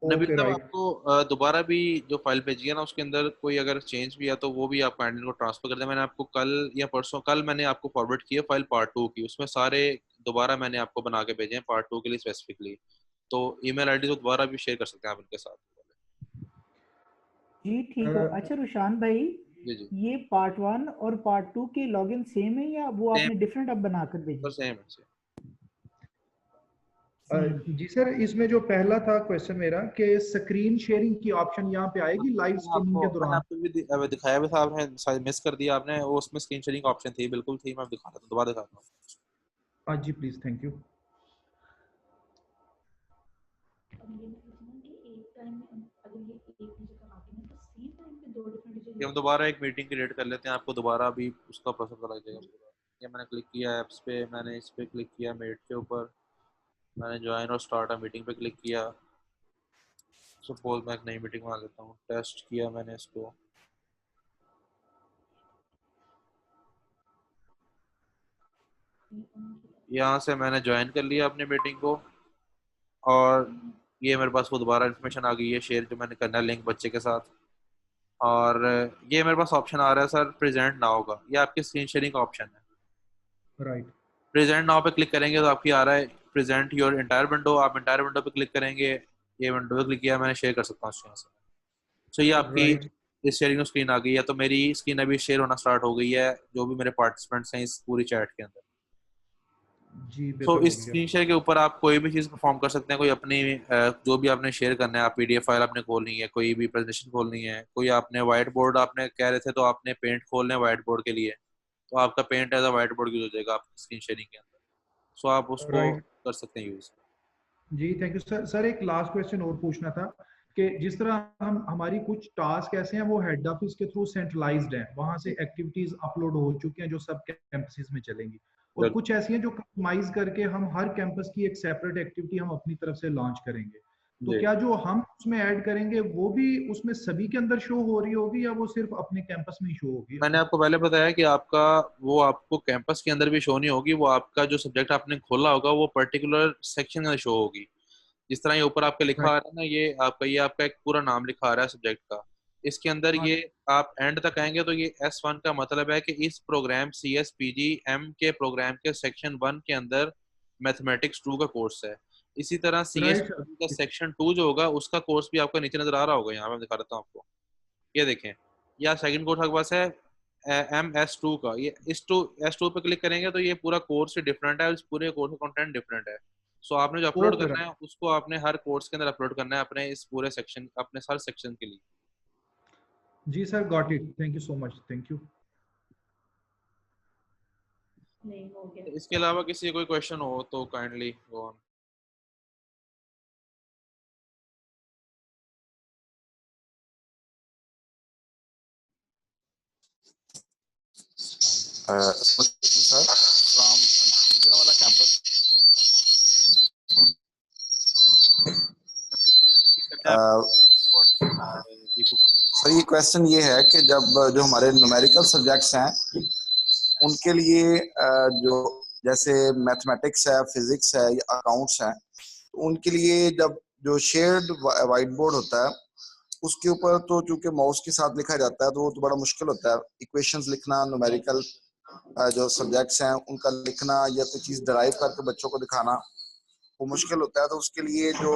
नबील ओके साहब, राइट। आपको दोबारा भी जो फाइल भेजी है ना, उसके अंदर कोई अगर चेंज भी है तो वो भी आप काइंडली को ट्रांसफर कर दें। मैंने आपको कल या परसों, कल मैंने आपको फॉरवर्ड किया फाइल पार्ट 2 की, उसमें सारे दोबारा मैंने आपको बना के भेजे हैं पार्ट 2 के लिए स्पेसिफिकली। तो ईमेल आईडी तो दोबारा भी शेयर कर सकते हैं आप इनके साथ। जी ठीक हो। अच्छा रुशान भाई, जी जी ये पार्ट 1 और पार्ट 2 के लॉगिन सेम है या वो आपने डिफरेंट अब बनाकर भेजे? सेम है। जी सर, इसमें जो पहला था क्वेश्चन मेरा कि स्क्रीन शेयरिंग की ऑप्शन यहाँ पे आएगी लाइव स्ट्रीमिंग के मैंने दौरान? आपको भी अभी दिखाया भी था, आपने शायद मिस कर दिया आपने, वो उसमें स्क्रीन शेयरिंग ऑप्शन थी, बिल्कुल थी। मैं दिखा रहा था, दोबारा दिखाता हूँ। हाँ जी प्लीज, थैंक यू। ये हम दोबारा एक मीटिंग क्रिएट कर लेते हैं, आपको दोबारा भी उसका प्रोसेस पता लग जाएगा। ये मैंने क्लिक किया ऐप्स पे, मैंने इस पे क्लिक किया, मेट के ऊपर मैंने ज्वाइन और स्टार्ट अ मीटिंग पे क्लिक किया। सपोज मैं एक नई मीटिंग बना लेता हूँ, टेस्ट किया मैंने इसको, यहाँ से मैंने ज्वाइन कर लिया अपनी मीटिंग को, और ये मेरे पास वो दोबारा इन्फॉर्मेशन आ गई है शेयर जो मैंने करना है लिंक बच्चे के साथ। और ये मेरे पास ऑप्शन आ रहा है सर प्रेजेंट नाउ का, ये आपकी स्क्रीन शेयरिंग का ऑप्शन है। राइट, प्रेजेंट नाउ पे क्लिक करेंगे तो आपकी आ रहा है प्रेजेंट योर एंटायर विंडो, आप एंटायर विंडो पे क्लिक करेंगे, ये विंडो पे क्लिक किया मैंने, शेयर कर सकता हूँ यहाँ से। सो ये आपकी राइट। इस शेयरिंग स्क्रीन आ गई है, तो मेरी स्क्रीन अभी शेयर होना स्टार्ट हो गई है जो भी मेरे पार्टिसिपेंट्स हैं इस पूरी चैट के अंदर। जी तो बेहतर इस हो स्क्रीन गया। शेयर के ऊपर आप कोई भी चीज़ परफॉर्म कर सकते हैं, कोई अपनी जो भी आपने शेयर करना है, आप पीडीएफ फाइल आपने खोलनी है, कोई भी प्रेजेंटेशन खोलनी है, कोई आपने व्हाइट बोर्ड आपने कह रहे थे तो आपने पेंट खोलना है व्हाइट बोर्ड के लिए, तो आपका paint as a white board use हो जाएगा आपकी स्क्रीन शेयरिंग के अंदर। सो आप उसको राइट कर सकते हैं यूज। जी, थैंक यू सर। सर एक लास्ट क्वेश्चन और पूछना था कि जिस तरह हम हमारी कुछ टास्क ऐसे हैं वो हेड ऑफिस के थ्रू सेंट्रलाइज्ड हैं, वहां से एक्टिविटीज अपलोड हो चुकी हैं जो सब कैंपसेस में चलेंगी, और कुछ ऐसी हैं जो कस्टमाइज करके हम हर कैंपस की एक सेपरेट एक्टिविटी हम अपनी तरफ से लॉन्च करेंगे, तो क्या जो हम उसमें ऐड करेंगे वो भी उसमें सभी के अंदर शो हो रही होगी या वो सिर्फ अपने कैंपस में ही शो होगी? मैंने आपको पहले बताया कि आपका वो आपको कैंपस के अंदर भी शो नहीं होगी, वो आपका जो सब्जेक्ट आपने खोला होगा वो पर्टिकुलर सेक्शन में शो होगी। जिस तरह ये ऊपर आपके लिखा आ रहा है ना, ये आपका एक पूरा नाम लिखा आ रहा है सब्जेक्ट का, इसके अंदर ये आप एंड तक आएंगे तो ये S1 का मतलब है कि इस प्रोग्राम CSPG-M के प्रोग्राम के सेक्शन 1 के अंदर मैथमेटिक्स 2 का कोर्स है। इसी तरह CSPG का सेक्शन 2 जो होगा उसका कोर्स भी आपको नीचे नजर आ रहा होगा, यहाँ पे मैं दिखा देता हूँ आपको, ये देखें, या सेकंड कोर्स आपके पास है MS2 का, ये S2 पे क्लिक करेंगे तो ये पूरा कोर्स डिफरेंट है, इस पूरे कोर्स का कंटेंट डिफरेंट है। सो आपने जो वो अपलोड फिर करना है उसको आपने हर कोर्स के अंदर अपलोड करना है अपने इस पूरे सेक्शन, अपने हर सेक्शन के लिए। जी sir, got it, thank you so much, thank you. इसके अलावा किसी कोई क्वेश्चन हो तो kindly go on. sir from Gujranwala campus. Sir ये क्वेश्चन ये है कि जब जो हमारे न्यूमेरिकल सब्जेक्ट्स हैं उनके लिए जो जैसे मैथमेटिक्स है, फिजिक्स है या अकाउंट्स है, तो उनके लिए जब जो शेयर्ड वाइट बोर्ड होता है उसके ऊपर तो चूंकि माउस के साथ लिखा जाता है तो वो तो बड़ा मुश्किल होता है। इक्वेशंस लिखना, न्यूमेरिकल जो सब्जेक्ट्स हैं उनका लिखना या कोई चीज़ डराइव करके बच्चों को दिखाना वो मुश्किल होता है। तो उसके लिए जो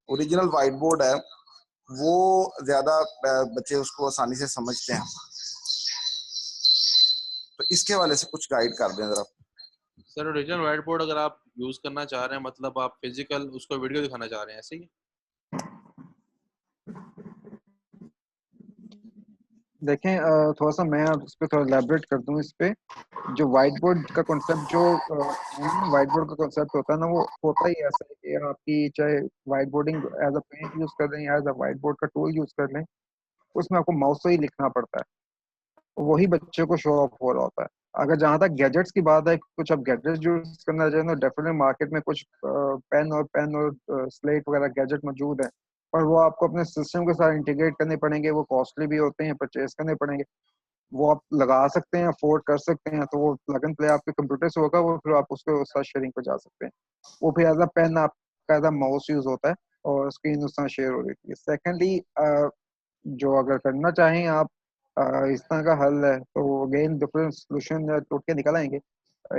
ओरिजिनल वाइट बोर्ड है वो ज्यादा बच्चे उसको आसानी से समझते हैं। तो इसके हवाले से कुछ गाइड कर दें जरा। सर ओरिजिनल व्हाइट बोर्ड अगर आप यूज करना चाह रहे हैं, मतलब आप फिजिकल उसको वीडियो दिखाना चाह रहे हैं, ऐसे ही? देखें थोड़ा सा मैं आप इस पे थोड़ा एलैबोरेट कर दूं। इस पे जो व्हाइट बोर्ड का कॉन्सेप्ट, जो व्हाइट बोर्ड का कॉन्सेप्ट होता है ना, वो होता ही ऐसा है कि आपकी चाहे white boarding as a paint use कर लें या एज अ व्हाइट बोर्ड का टूल यूज कर लें, उसमें आपको माउस से ही लिखना पड़ता है, वही बच्चे को शो ऑफ हो रहा होता है। अगर जहाँ तक गैजेट्स की बात है, कुछ आप गैजेट्स यूज करना चाहें तो डेफिनेटली मार्केट में कुछ पेन और स्लेट वगैरह गैजेट मौजूद है, पर वो आपको अपने सिस्टम के साथ इंटीग्रेट करने पड़ेंगे, वो कॉस्टली भी होते हैं, परचेज करने पड़ेंगे। वो आप लगा सकते हैं, अफोर्ड कर सकते हैं, तो वो प्लग एंड प्ले आपके कंप्यूटर से होगा, वो फिर आप उसको उस साथ शेयरिंग पे जा सकते हैं। वो फिर एज अ पेन आपका एज अ माउस यूज होता है और स्क्रीन उस साथ शेयर हो रही है। सेकेंडली जो अगर करना चाहें आप इस तरह का हल है, तो अगेन डिफरेंट सोल्यूशन टूट के निकल आएंगे।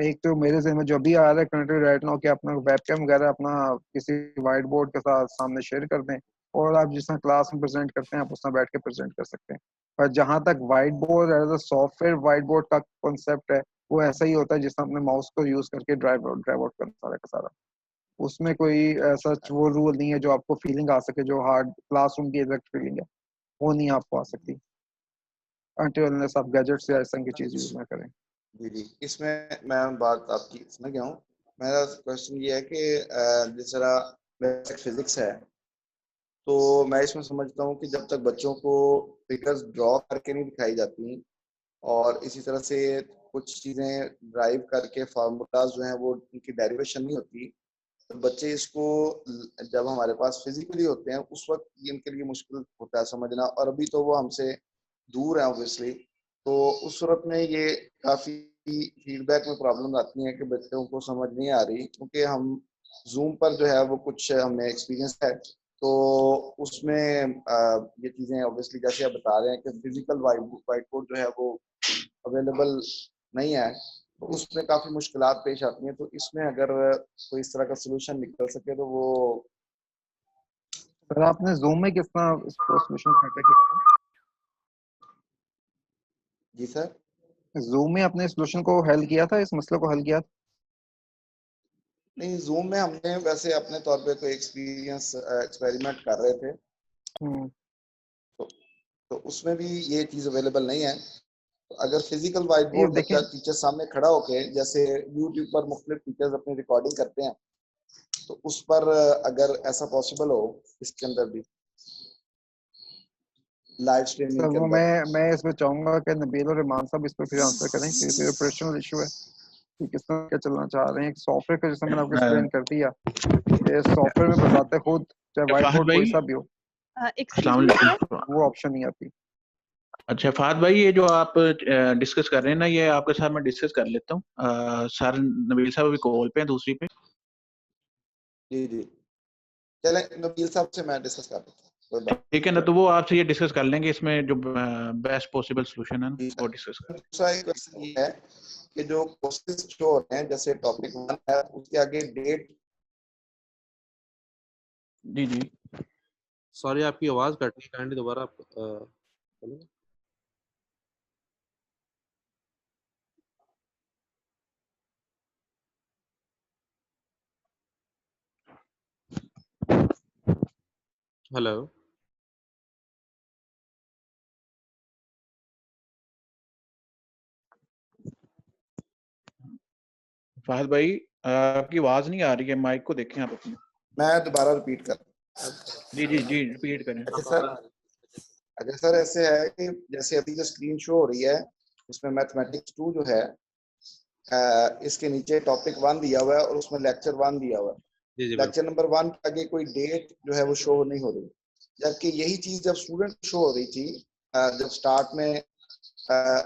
एक तो मेरे से में जो भी आ रहा है करंटली राइट नाउ कि अपना वेबकैम वगैरह अपना किसी वाइट बोर्ड के साथ सामने शेयर कर दें और आप जिस तरह क्लास में प्रेजेंट करते हैं आप उस तरह बैठ के प्रेजेंट कर सकते हैं। पर जहाँ तक white board as a software white board का कॉन्सेप्ट है, वो ऐसा ही होता है जिसमें अपने माउस को यूज करके ड्राइव आउट करना सारा का सारा। उसमें कोई ऐसा वो रूल नहीं है जो आपको फीलिंग आ सके जो हार्ड क्लासरूम की एग्जैक्ट फीलिंग है, वो नहीं आपको आ सकती until unless आप गैजेट्स या इस तरह की चीज यूज ना करें। जी जी, इसमें मैं बात आपकी समझ गया हूँ। मेरा क्वेश्चन ये है कि जिस तरह फिजिक्स है तो मैं इसमें समझता हूँ कि जब तक बच्चों को फिगर्स ड्रॉ करके नहीं दिखाई जाती और इसी तरह से कुछ चीज़ें ड्राइव करके फार्मूलाज जो हैं वो उनकी डेरिवेशन नहीं होती, तो बच्चे इसको जब हमारे पास फिजिकली होते हैं उस वक्त इनके लिए मुश्किल होता है समझना, और अभी तो वो हमसे दूर है ऑब्वियसली। तो उस सूरत में ये काफ़ी फीडबैक में प्रॉब्लम आती है कि बच्चों को समझ नहीं आ रही, क्योंकि हम जूम पर जो है वो कुछ हमने एक्सपीरियंस है, तो उसमें ये चीज़ें ऑब्वियसली जैसे आप बता रहे हैं कि फिजिकल वाइट बोर्ड जो है वो अवेलेबल नहीं है, तो उसमें काफ़ी मुश्किलात पेश आती हैं। तो इसमें अगर कोई इस तरह का सोल्यूशन निकल सके तो वो। सर आपने जूम में किस तरह इसको सोल्यूशन करके किया था? जी सर। जूम में अपने सोल्यूशन को हल किया था, इस मसले को हल किया था? नहीं, जूम में हमने वैसे अपने तौर पे कोई एक्सपीरियंस एक्सपेरिमेंट कर रहे थे, तो, तो उसमें भी ये चीज़ अवेलेबल नहीं है। तो अगर फिजिकल वाइट ये बोर्ड देखें बच्चा टीचर सामने खड़ा होके जैसे यूट्यूब पर मुख्तलिफ टीचर्स अपनी रिकॉर्डिंग करते हैं, तो उस पर अगर ऐसा पॉसिबल हो इसके अंदर भी लाइव सर स्ट्रीमिंग के वो अंदर। मैं इसमें चाहूंगा कि नबील और ईमान साहब इस पर फिर आंसर करें, क्योंकि ये पर्सनल इशू है कि किस तरह क्या चलना चाह रहे हैं। एक सॉफ्टवेयर का जैसे मैंने आपको एक्सप्लेन कर दिया कि सॉफ्टवेयर में बजाते खुद चाहे व्हाइट फहद बोर्ड कोई भाई, सा भी हो, एक्सक्यूज मी सर। वो ऑप्शन नहीं आती। अच्छा फहद भाई, ये जो आप डिस्कस कर रहे हैं ना, ये आपके साथ मैं डिस्कस कर लेता हूँ। सर नबील साहब अभी कॉल पे हैं दूसरी पे। जी जी, चलें नबील साहब से मैं डिस्कस कर लेता हूँ, कोई बात ठीक है ना, तो वो आपसे ये डिस्कस कर लेंगे, इसमें जो बेस्ट पॉसिबल सोल्यूशन है ना नहीं। वो डिस्कस कर दूसरा एक क्वेश्चन ये है कि जो कोर्सेज जो होते हैं जैसे टॉपिक 1 है उसके आगे डेट। जी जी। सॉरी आपकी आवाज कट गई, काइंडली दोबारा आप बोलेंगे? हेलो। फहद भाई आपकी आवाज नहीं आ रही है, माइक को देखें आप अपने। मैं दोबारा रिपीट कर। जी जी जी रिपीट करें। अच्छा सर ऐसे है कि जैसे अभी जो स्क्रीन शो हो रही है इसमें मैथमेटिक्स 2 जो है इसके नीचे टॉपिक 1 दिया हुआ है और उसमें लेक्चर 1 दिया हुआ है। जी जी लेक्चर नंबर 1 के आगे कोई डेट जो है वो शो नहीं हो रही, जबकि यही चीज जब स्टूडेंट शो हो रही थी जब स्टार्ट में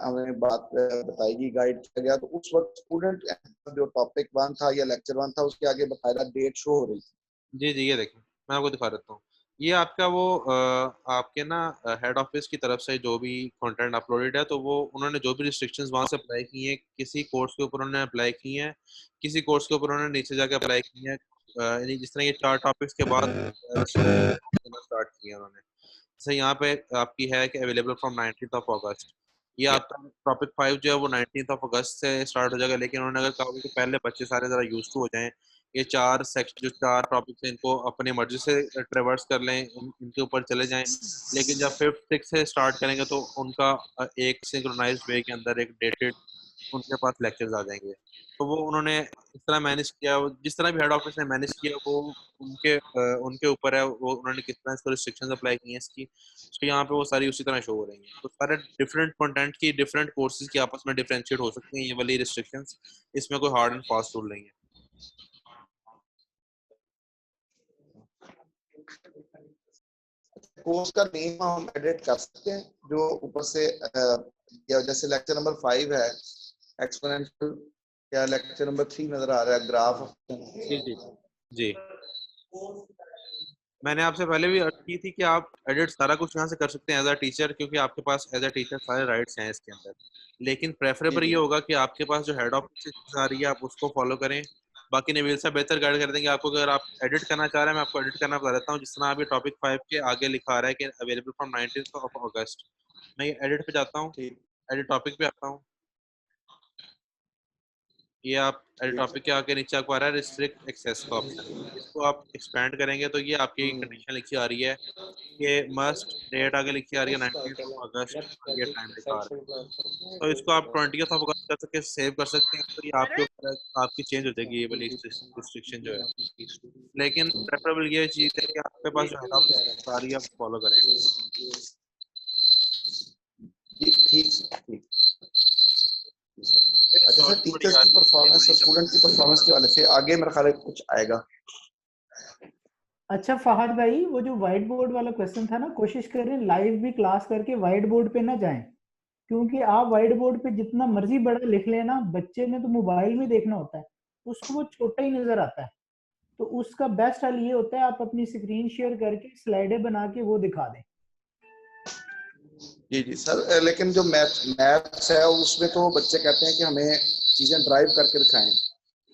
हमें बात बताएगी गाइड किया गया, तो उस वक्त स्टूडेंट जो टॉपिक 1 था या लेक्चर 1 था उसके आगे बकायदा डेट शो हो रही थी। जी जी, ये देखिए मैं आपको दिखा देता हूँ। ये आपका वो आपके ना हेड ऑफिस की तरफ से जो भी कंटेंट अपलोडेड है, तो वो उन्होंने जो भी रिस्ट्रिक्शंस वहां से अप्लाई की हैं, किसी कोर्स के ऊपर उन्होंने अप्लाई की हैं, किसी कोर्स के ऊपर उन्होंने नीचे जाके अप्लाई की हैं। यानी जिस तरह ये 4 टॉपिक्स के बाद रिस्ट्रिक्शन स्टार्ट किए उन्होंने। जैसे यहाँ पे आपकी है कि अवेलेबल फ्रॉम 19th ऑफ अगस्त। ये आपका टॉपिक 5 जो है वो 19th ऑफ अगस्त से स्टार्ट हो जाएगा, लेकिन उन्होंने अगर कहा कि पहले बच्चे सारे जरा यूज टू हो जाएं, ये 4 सेक्शन जो 4 टॉपिक्स हैं इनको अपनी मर्जी से ट्रेवर्स कर लें, इनके ऊपर चले जाएं, लेकिन जब 5th 6th से स्टार्ट करेंगे तो उनका एक सिंक्रोनाइज्ड वे के अंदर एक डेटेड उनके पास लेक्चर्स आ जाएंगे। तो वो उन्होंने इस तरह मैनेज किया, जिस तरह भी हेड ऑफिस ने मैनेज किया वो उनके ऊपर है, वो उन्होंने किस तरह इसको रिस्ट्रिक्शंस अप्लाई की हैं इसकी। तो यहाँ पे वो सारी उसी तरह शो हो रही हैं। तो सारे डिफरेंट कंटेंट की डिफरेंट कोर्सेज की आपस में डिफरेंशिएट हो सकती हैं ये वाली रिस्ट्रिक्शंस। इसमें कोई हार्ड एंड फास्ट रूल नहीं है। कोर्स का नेम हम एडिट कर सकते हैं जो ऊपर से जैसे लेक्चर नंबर 5 है एक्सपोनेंशियल, या लेक्चर नंबर 3 नजर आ रहा है ग्राफ। जी जी जी, मैंने आपसे पहले भी अर्ज की थी कि आप एडिट सारा कुछ यहाँ से कर सकते हैं एज अ टीचर, क्योंकि आपके पास एज अ टीचर सारे राइट्स हैं इसके अंदर। लेकिन प्रेफरेबल ये होगा कि आपके पास जो हेड ऑफिस से चीज़ आ रही है आप उसको फॉलो करें। बाकी नवील साहब बेहतर गाइड कर देंगे आपको। अगर आप एडिट करना चाह रहे हैं मैं आपको एडिट करना बता देता हूँ। जिस तरह आप ये टॉपिक 5 के आगे लिखा आ रहा है कि अवेलेबल फ्रॉम 19th ऑफ अगस्त, मैं ये एडिट पे जाता हूँ, एडिट टॉपिक पे आता हूँ। ये आप एडिट टॉपिक के आगे नीचे आपको आ रहा है रिस्ट्रिक्ट एक्सेस का ऑप्शन। इसको आप एक्सपेंड करेंगे तो ये आपकी कंडीशन लिखी आ रही है कि मस्ट डेट आगे लिखी आ रही है 19th ऑफ अगस्त और ये टाइम लिखा आ रहा है। तो इसको आप 20th ऑफ अगस्त कर सकते सेव कर सकते हैं, तो ये आपके ऊपर आपकी चेंज हो जाएगी ये वाली रिस्ट्रिक्शन जो है। लेकिन प्रेफरेबल ये चीज़ है कि आपके पास जो हेड ऑफिस आ रही है आप फॉलो करें। ठीक। अच्छा सर, टीचर्स की परफॉर्मेंस और स्टूडेंट की परफॉर्मेंस के वाले से आगे मेरा ख्याल है कुछ आएगा। अच्छा फहद भाई, वो जो व्हाइट बोर्ड वाला क्वेश्चन था ना, कोशिश करें लाइव भी क्लास करके व्हाइट बोर्ड पे ना जाएं, क्योंकि आप व्हाइट बोर्ड पे जितना मर्जी बड़ा लिख लेना, बच्चे ने तो मोबाइल में देखना होता है, उसको वो छोटा ही नजर आता है। तो उसका बेस्ट हल ये होता है आप अपनी स्क्रीन शेयर करके स्लाइडें बना के वो दिखा दें। जी सर, लेकिन जो मैथ्स है उसमें तो बच्चे कहते हैं कि हमें चीजें ड्राइव करके दिखाएं।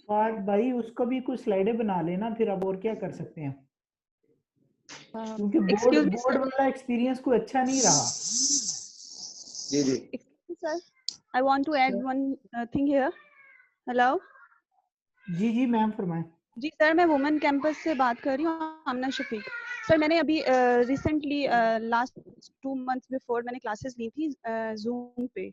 फहद भाई उसको भी कुछ स्लाइडें बना लेना, फिर अब और क्या कर सकते हैं, क्योंकि बोर्ड वाला एक्सपीरियंस कोई अच्छा नहीं रहा। जी sir, I want to add one thing here. Hello. जी मैम फरमाएं। जी सर, मैं वुमेन कैंपस से बात कर रही हूँ, आमना शफीक। सर मैंने अभी रिसेंटली लास्ट 2 मंथ्स बिफोर मैंने क्लासेस ली थी जूम पे।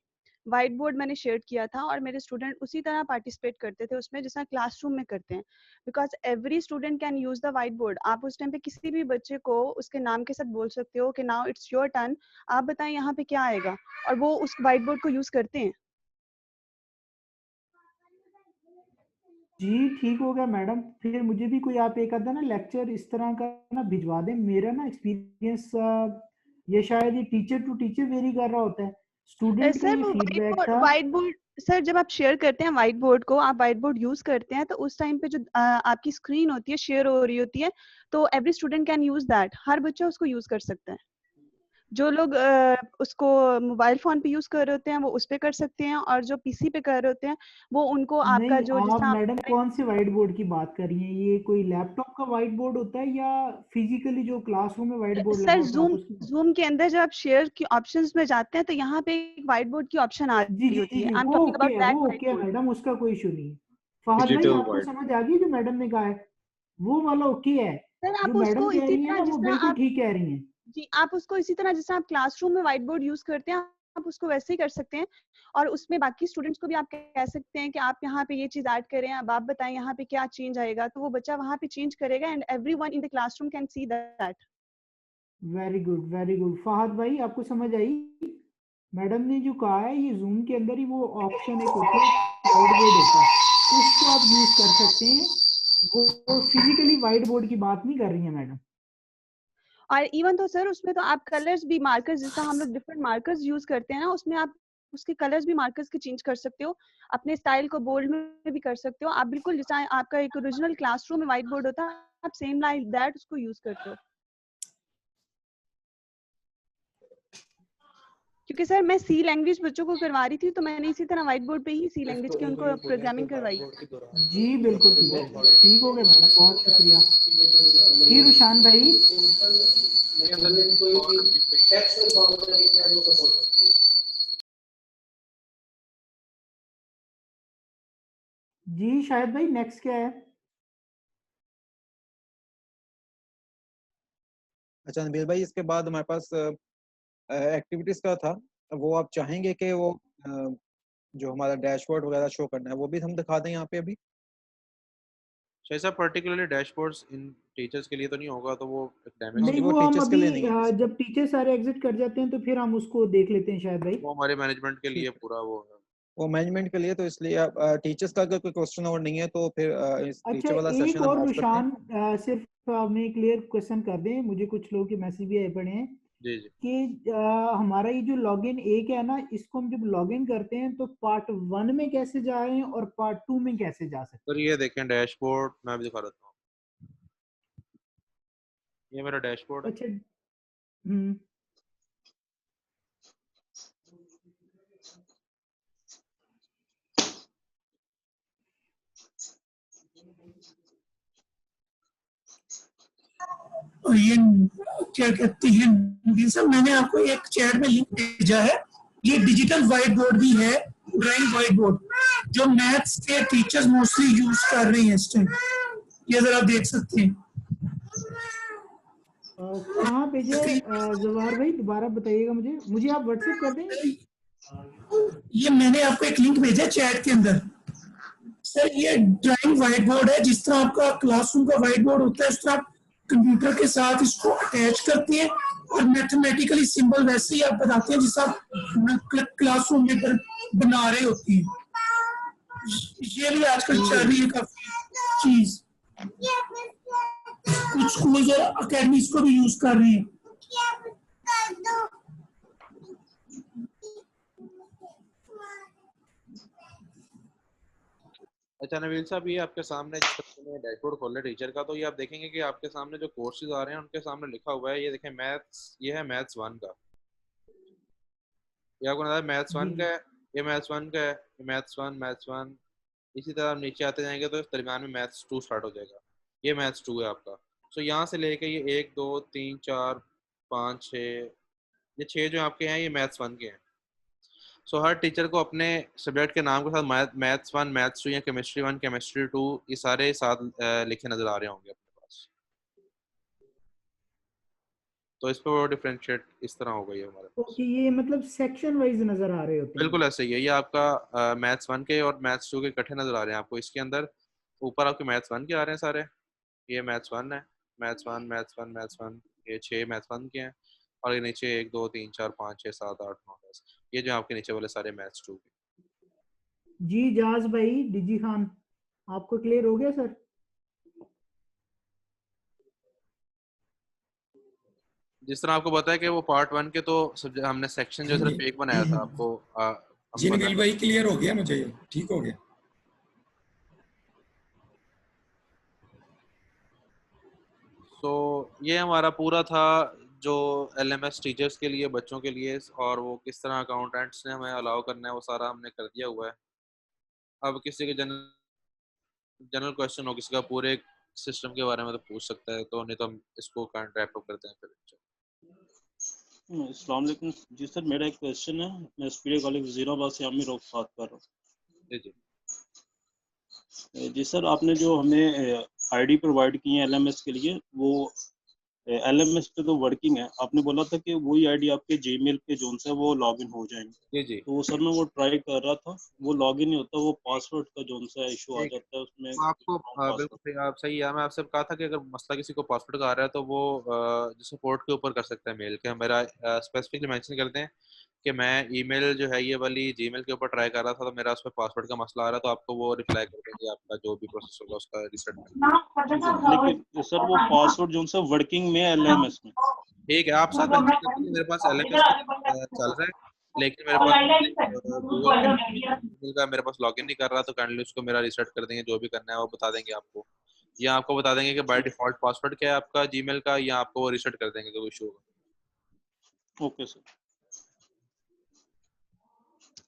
व्हाइट बोर्ड मैंने शेयर किया था और मेरे स्टूडेंट उसी तरह पार्टिसिपेट करते थे उसमें जिस तरह क्लासरूम में करते हैं, because every student can use the white board. आप उस टाइम पे किसी भी बच्चे को उसके नाम के साथ बोल सकते हो कि नाउ इट्स योर टर्न, आप बताएं यहाँ पे क्या आएगा, और वो उस व्हाइट बोर्ड को यूज करते हैं। जी ठीक हो गया मैडम, फिर मुझे भी कोई आप एक आधा ना लेक्चर इस तरह का ना भिजवा दें। मेरा ना एक्सपीरियंस ये शायद ये टीचर टू टीचर वेरी कर रहा होता है। स्टूडेंट का ये फीडबैक था। व्हाइट बोर्ड सर, जब आप शेयर करते हैं व्हाइट बोर्ड को, आप व्हाइट बोर्ड यूज करते हैं, तो उस टाइम पे जो आपकी स्क्रीन होती है शेयर हो रही होती है, तो every student can use that. हर बच्चा उसको यूज कर सकता है। जो लोग उसको मोबाइल फोन पे यूज कर रहे होते हैं वो उस पे कर सकते हैं, और जो पीसी पे कर रहे होते हैं वो उनको आपका नहीं, जो आप मैडम कौन से व्हाइट बोर्ड की बात कर रही हैं? ये कोई लैपटॉप का व्हाइट बोर्ड होता है या फिजिकली जो क्लासरूम में व्हाइट बोर्ड लगा सर होता है? जूम के अंदर जब आप शेयर की ऑप्शंस में जाते हैं तो यहाँ पे एक व्हाइट बोर्ड की ऑप्शन आ रही होती है। आई एम वो टॉकिंग ओके अबाउट है, दैट वो व्हाइट ओके है बोर्ड। मैडम, उसका कोई इशू नहीं है। फहद भाई आपको समझ आ गई जो मैडम ने कहा है, वो वाला ओके है। सर आप जो मैडम उसको कह इसी रही है तरह ना वो जिस तरह बिल्कुल आप ठीक कह रही हैं। जी आप उसको इसी तरह जैसे आप क्लासरूम में व्हाइट बोर्ड यूज करते हैं आप उसको वैसे ही कर सकते हैं, और उसमें बाकी स्टूडेंट्स को भी आप कह सकते हैं कि आप यहाँ पे ये चीज ऐड करें, अब आप बताएं यहाँ पे क्या चेंज आएगा, तो वो बच्चा वहाँ पे चेंज करेगा and everyone in the classroom can see that. Very good very good. Fahad भाई आपको समझ आई? मैडम ने जो कहा है ये जूम के अंदर ही वो ऑप्शन एक होता है, व्हाइट बोर्ड होता है, उसको आप यूज कर सकते हैं। वो फिजिकली व्हाइट बोर्ड की बात नहीं कर रही है मैडम। और इवन तो सर उसमें तो आप कलर्स भी मार्कर्स जिस तरह हम लोग डिफरेंट मार्कर्स यूज करते हैं ना, उसमें आप उसके कलर्स भी मार्कर्स के चेंज कर सकते हो, अपने स्टाइल को बोल्ड में भी कर सकते हो आप, बिल्कुल जैसा आपका एक ओरिजिनल क्लासरूम में व्हाइट बोर्ड होता है आप सेम लाइक दैट उसको यूज करते हो। क्योंकि सर मैं सी लैंग्वेज बच्चों को करवा रही थी तो मैंने इसी तरह व्हाइट बोर्ड पे ही सी लैंग्वेज की उनको प्रोग्रामिंग करवाई। जी बिल्कुल ठीक है, ठीक हो गया मैडम, बहुत शुक्रिया। जी रुशान भाई। जी शायद भाई नेक्स्ट क्या है? अच्छा नबील भाई, इसके बाद हमारे पास एक्टिविटीज का था, वो आप चाहेंगे कि वो जो हमारा डैशबोर्ड वगैरह शो करना है वो भी हम दिखा दें यहाँ पे अभी? शायद साहब पर्टिकुलरली डैशबोर्ड्स इन टीचर्स के लिए तो नहीं होगा, तो वो एक डेमो नहीं वो वो हम टीचर्स के अभी लिए नहीं है। जब टीचर सारे एग्जिट कर जाते हैं तो फिर हम उसको देख लेते हैं शायद भाई। वो हमारे मैनेजमेंट के लिए ठीक है, पूरा वो है। वो मैनेजमेंट के लिए, तो इसलिए आप टीचर्स का अगर कोई क्वेश्चन और नहीं है तो फिर इस अच्छा टीचर वाला एक सेशन हम और ऑफ करते हैं। रुशान, सिर्फ हमें क्लियर क्वेश्चन कर दें, मुझे कुछ लोगों के मैसेज भी आए पड़े हैं जी जी कि हमारा ये जो लॉगिन एक है ना, इसको हम जब लॉगिन करते हैं तो पार्ट 1 में कैसे जाएं और पार्ट 2 में कैसे जा सकते सर, ये देखें डैशबोर्ड, मैं भी दिखा देता हूँ। ये मेरा डैशबोर्ड हैं? है। अच्छा। हम्म। और ये क्या कहते हैं नबील साहब, मैंने आपको एक चैट में लिंक भेजा है, ये डिजिटल व्हाइट बोर्ड भी है, ड्राइंग व्हाइट बोर्ड जो मैथ्स के टीचर्स मोस्टली यूज कर रहे हैं इस टाइम, ये जरा देख सकते हैं। कहाँ भेजे जवाहर भाई, दोबारा बताइएगा मुझे, मुझे आप व्हाट्सएप कर देंगे? ये मैंने आपको एक लिंक भेजा चैट के अंदर सर, ये ड्राइंग व्हाइट बोर्ड है, जिस तरह आपका क्लासरूम का व्हाइट बोर्ड होता है उस तरह कंप्यूटर के साथ इसको अटैच करते हैं और मैथमेटिकली सिंबल वैसे ही आप बताते हैं जिस आप क्लासरूम में बना रहे होती हैं। ये भी आजकल चल रही है काफी चीज, कुछ स्कूल और अकेडमीज को भी यूज कर रही है। अच्छा नबील साहब, ये आपके सामने जिस तरह मैंने डैशबोर्ड खोला टीचर का, तो ये आप देखेंगे कि आपके सामने जो कोर्सेज आ रहे हैं उनके सामने लिखा हुआ है, ये देखें मैथ्स, ये है मैथ्स 1 का, ये आपको नजर मैथ्स 1 का है, ये मैथ्स 1 का है, ये मैथ्स 1 मैथ्स 1, इसी तरह आप नीचे आते जाएंगे तो इस दरमियान में मैथ्स 2 स्टार्ट हो जाएगा, ये मैथ्स 2 है आपका। सो यहाँ से लेके ये 1 2 3 4 5 6, ये 6 जो आपके हैं ये मैथ्स 1 के हैं। सो हर टीचर को अपने सब्जेक्ट के नाम के साथ मैथ्स 1 मैथ्स 2 या केमिस्ट्री 1 केमिस्ट्री 2 ये सारे साथ लिखे नजर आ रहे होंगे अपने पास, तो इस पर वो डिफरेंशिएट इस तरह हो गई है हमारे पास। ओके, ये मतलब सेक्शन वाइज नजर आ रहे होते हैं। बिल्कुल ऐसे ही है, ये आपका मैथ्स 1 के और मैथ्स 2 के इकट्ठे नजर आ रहे हैं आपको इसके अंदर। ऊपर आपके मैथ्स 1 के आ रहे हैं सारे, ये मैथ्स 1 है, मैथ्स 1 मैथ्स 1 मैथ्स 1, ये 6 मैथ्स 1 के हैं, और ये नीचे 1 2 3 4 5 6 7 8 9 10, ये जो आपके नीचे वाले सारे मैथ्स 2 के। जी जाज भाई, डिजी खान, आपको क्लियर हो गया सर? जिस तरह आपको बताया कि वो पार्ट 1 के तो हमने सेक्शन जो सिर्फ एक बनाया था आपको जी नबील भाई क्लियर हो गया मुझे, ठीक हो गया। तो ये हमारा पूरा था जो LMS टीचर्स के लिए, बच्चों के लिए, और वो किस तरह अकाउंटेंट्स ने हमें अलाउ करना है वो सारा हमने कर दिया हुआ है। अब किसी के जनरल क्वेश्चन हो किसी का पूरे सिस्टम के बारे में तो पूछ सकता है, तो नहीं तो हम इसको रैप अप करते हैं फिर। अस्सलाम वालेकुम जी सर, मेरा एक क्वेश्चन है, मैं स्पीड कॉलेज ज़ीराबाद से आमिर रोक बात कर रहा हूँ। जी जी जी सर, आपने जो हमें आईडी प्रोवाइड की है एलएमएस के लिए, वो एलएमएस पे तो वर्किंग है, आपने बोला था कि वही आईडी आपके जीमेल पे जो है वो लॉगिन हो जाएंगे। जी तो सर मैं वो ट्राई कर रहा था, वो लॉगिन नहीं होता, वो पासवर्ड का जो सा इशू आ जाता है उसमें। आपको बिल्कुल सही, आप सही है। मैं आपसे कहा था कि अगर मसला किसी को पासवर्ड का आ रहा है तो वो जो सपोर्ट के ऊपर कर सकता है मेल के, मेरा स्पेसिफिकली मेंशन कर दें कि मैं ईमेल जो है ये वाली जीमेल के ऊपर ट्राई कर रहा था तो मेरा उसमें पासवर्ड का मसला आ रहा है, तो आपको वो रिप्लाई कर देंगे, आपका जो भी प्रोसेस होगा उसका रिसेट कर। लेकिन सर वो पासवर्ड जो सा वर्किंग में एलएमएस में। ठीक है, आप साथ में मेरे पास एलएमएस चल रहा है लेकिन मेरे पास गूगल का मेरे पास लॉगिन नहीं कर रहा, तो काइंडली उसको मेरा रिसेट कर देंगे, जो भी करना है वो बता देंगे आपको, या आपको बता देंगे कि बाय डिफॉल्ट पासवर्ड क्या है आपका जीमेल का, या आपको वो रिसेट कर देंगे कोई इशू होगा। Okay sir.